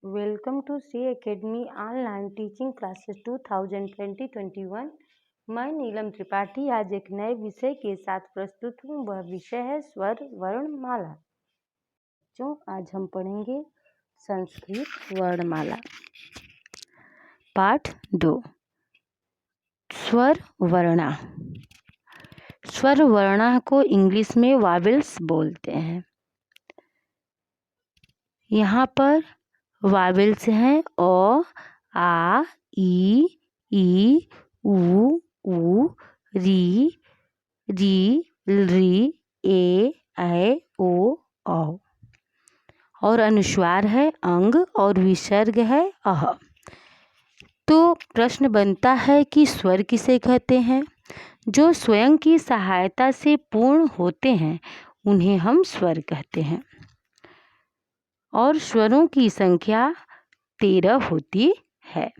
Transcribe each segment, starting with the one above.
Welcome to C Academy Online Teaching Classes 2020-21। मैं नीलम त्रिपाठी आज एक नए विषय के साथ प्रस्तुत हूँ। वह विषय है स्वर वर्णमाला। बच्चों, आज हम पढ़ेंगे संस्कृत वर्णमाला पाठ 2 स्वर वर्णा। स्वर वर्णा को इंग्लिश में वावेल्स बोलते हैं। यहाँ पर वावेल्स हैं अ, आ, ई, उ, री, री, ए, ऐ, ओ, औ और अनुस्वार है अंग और विसर्ग है अह। तो प्रश्न बनता है कि स्वर किसे कहते हैं? जो स्वयं की सहायता से पूर्ण होते हैं उन्हें हम स्वर कहते हैं। और स्वरों की संख्या 13 होती है,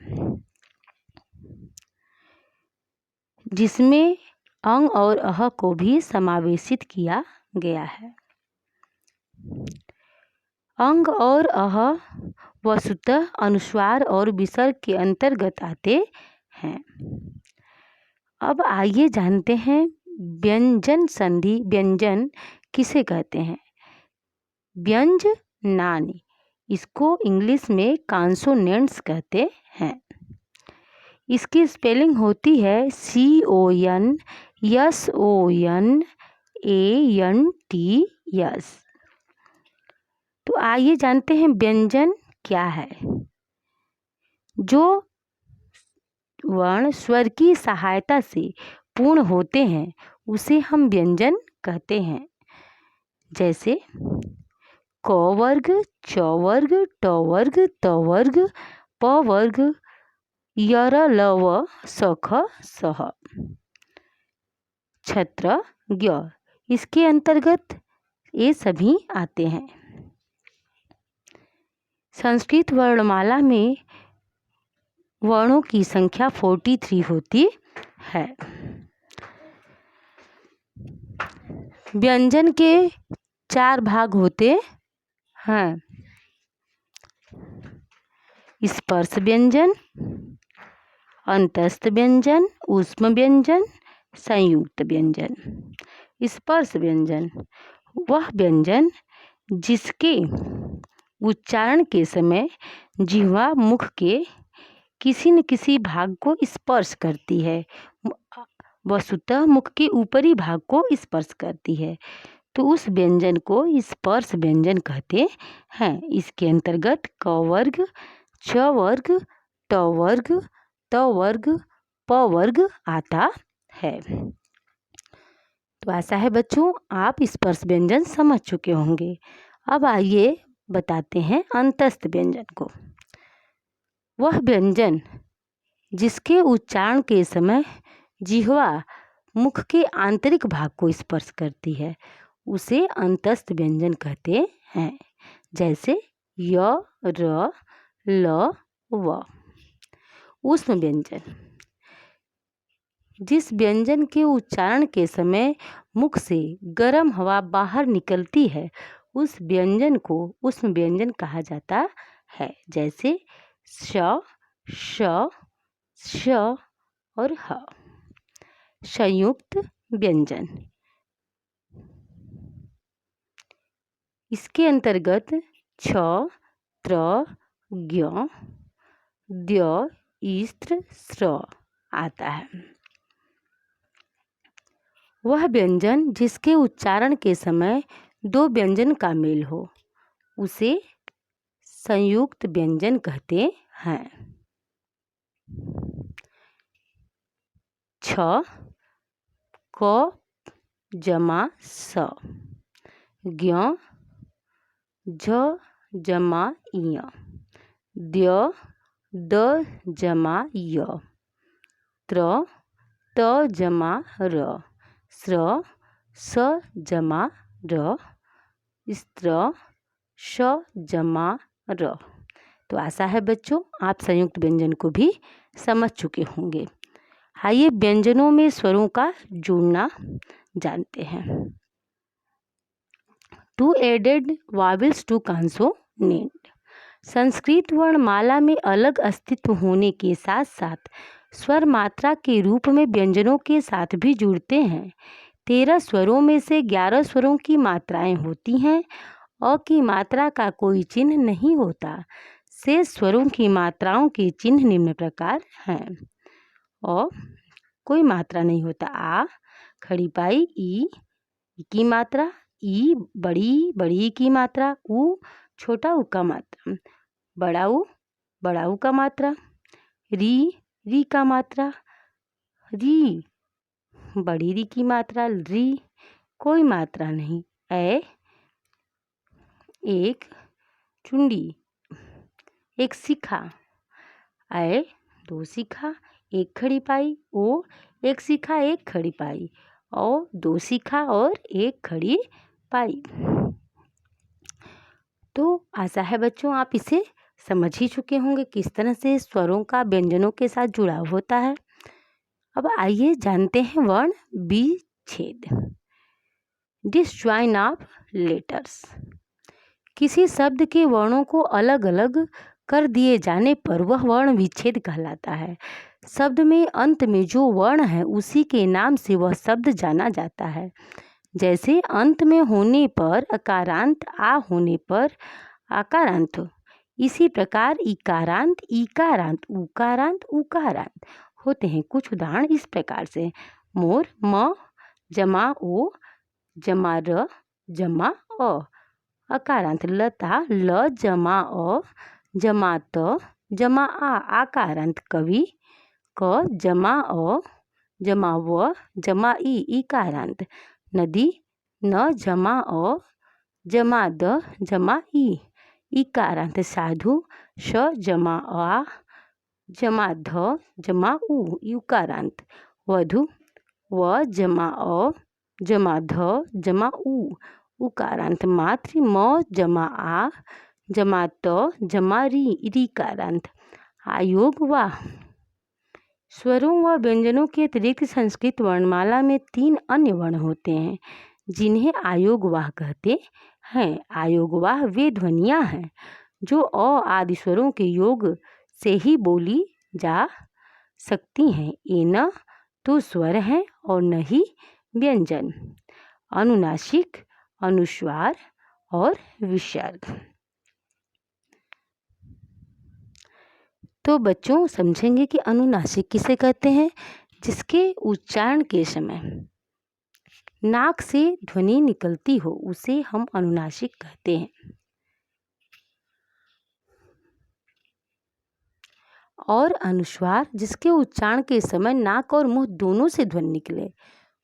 जिसमें अंग और अह को भी समावेशित किया गया है। अंग और अह वस्तुतः अनुस्वार और विसर्ग के अंतर्गत आते हैं। अब आइए जानते हैं व्यंजन संधि। व्यंजन किसे कहते हैं? व्यंजनानि, इसको इंग्लिश में कॉन्सोनेंट्स कहते हैं। इसकी स्पेलिंग होती है CONSONANTS। तो आइए जानते हैं व्यंजन क्या है। जो वर्ण स्वर की सहायता से पूर्ण होते हैं उसे हम व्यंजन कहते हैं। जैसे क वर्ग, च वर्ग, ट वर्ग, त वर्ग, प वर्ग, यर, लव, सख, सह, छत्र, ज्ञ, इसके अंतर्गत ये सभी आते हैं। संस्कृत वर्णमाला में वर्णों की संख्या 43 होती है। व्यंजन के 4 भाग होते हैं। स्पर्श व्यंजन, अंतस्थ व्यंजन, ऊष्म व्यंजन, संयुक्त व्यंजन। स्पर्श व्यंजन वह व्यंजन जिसके उच्चारण के समय जिह्वा मुख के किसी न किसी भाग को स्पर्श करती है, वस्तुतः मुख के ऊपरी भाग को स्पर्श करती है, तो उस व्यंजन को स्पर्श व्यंजन कहते हैं। इसके अंतर्गत क वर्ग, छ वर्ग, ट वर्ग, त वर्ग, प वर्ग आता है। तो ऐसा है बच्चों, आप स्पर्श व्यंजन समझ चुके होंगे। अब आइए बताते हैं अंतस्थ व्यंजन को। वह व्यंजन जिसके उच्चारण के समय जिह्वा मुख के आंतरिक भाग को स्पर्श करती है उसे अंतस्थ व्यंजन कहते हैं। जैसे य, र, ल, व। ऊष्म व्यंजन जिस व्यंजन के उच्चारण के समय मुख से गर्म हवा बाहर निकलती है उस व्यंजन को ऊष्म व्यंजन कहा जाता है। जैसे श, श, श और ह। संयुक्त व्यंजन इसके अंतर्गत छ, त्र, ज्ञ, द्य, स्त्र, स्र आता है। वह व्यंजन जिसके उच्चारण के समय 2 व्यंजन का मेल हो उसे संयुक्त व्यंजन कहते हैं। छ, क जमा स, ज्ञ, झ जमा य, द्य, द जमा य, त्र, त जमा र, स्र, स जमा र, स्त्र, श जमा र। तो ऐसा है बच्चों, आप संयुक्त व्यंजन को भी समझ चुके होंगे। आइए व्यंजनों में स्वरों का जोड़ना जानते हैं। Two added vowels to consonant. Sanskrit वर्णमाला में अलग अस्तित्व होने के साथ साथ स्वर मात्रा के रूप में व्यंजनों के साथ भी जुड़ते हैं। 13 स्वरों में से 11 स्वरों की मात्राएं होती हैं। अ की मात्रा का कोई चिन्ह नहीं होता। शेष स्वरों की मात्राओं के चिन्ह निम्न प्रकार हैं। अ कोई मात्रा नहीं होता। आ खड़ी पाई, ई की मात्रा, ई बड़ी की मात्रा, उ छोटा ऊ का मात्रा, बड़ा ऊ का मात्रा, री का मात्रा, री बड़ी री की मात्रा, री कोई मात्रा नहीं। ए एक चुंडी, एक शिखा, ए 2 शिखा, एक खड़ी पाई, ओ एक शिखा एक खड़ी पाई, और 2 शिखा और एक खड़ी पाई। तो आशा है बच्चों आप इसे समझ ही चुके होंगे किस तरह से स्वरों का व्यंजनों के साथ जुड़ाव होता है। अब आइए जानते हैं वर्ण विच्छेद, डिसजॉइन ऑफ लेटर्स। किसी शब्द के वर्णों को अलग अलग कर दिए जाने पर वह वर्ण विच्छेद कहलाता है। शब्द में अंत में जो वर्ण है उसी के नाम से वह शब्द जाना जाता है। जैसे अंत में होने पर अकारांत, आ होने पर आकारांत, इसी प्रकार इकारांत, ईकारांत, उकारांत, उकारांत होते हैं। कुछ उदाहरण इस प्रकार से, मोर म जमा ओ जमा र जमा अ, अकारांत लता ल जमा अ जमा त जमा आ, आकारांत कवि क जमा अ जमा व जमा ई, इकारांत नदी न जमा अ जमा द जमा ई, इकारांत साधु श जमा आ जमा ध जमा उ, युकारांत वधु व जमा अ जमा ध जमा उ, उकारांत मातृ म जमा आ जमा त जमा री, रीकारांत आयोग वा। स्वरों व व्यंजनों के अतिरिक्त संस्कृत वर्णमाला में 3 अन्य वर्ण होते हैं जिन्हें आयोगवाह कहते हैं। आयोगवाह वे ध्वनियाँ हैं जो अ आदि स्वरों के योग से ही बोली जा सकती हैं। ये न तो स्वर हैं और न ही व्यंजन। अनुनासिक, अनुस्वार और विसर्ग। तो बच्चों समझेंगे कि अनुनासिक किसे कहते हैं? जिसके उच्चारण के समय नाक से ध्वनि निकलती हो उसे हम अनुनासिक कहते हैं। और अनुस्वार जिसके उच्चारण के समय नाक और मुंह दोनों से ध्वनि निकले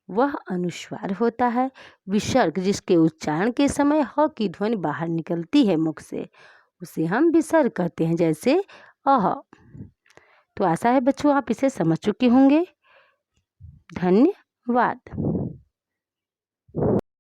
वह अनुस्वार होता है। विसर्ग जिसके उच्चारण के समय ह की ध्वनि बाहर निकलती है मुख से उसे हम विसर्ग कहते हैं, जैसे अह। तो आशा है बच्चों आप इसे समझ चुके होंगे। धन्यवाद।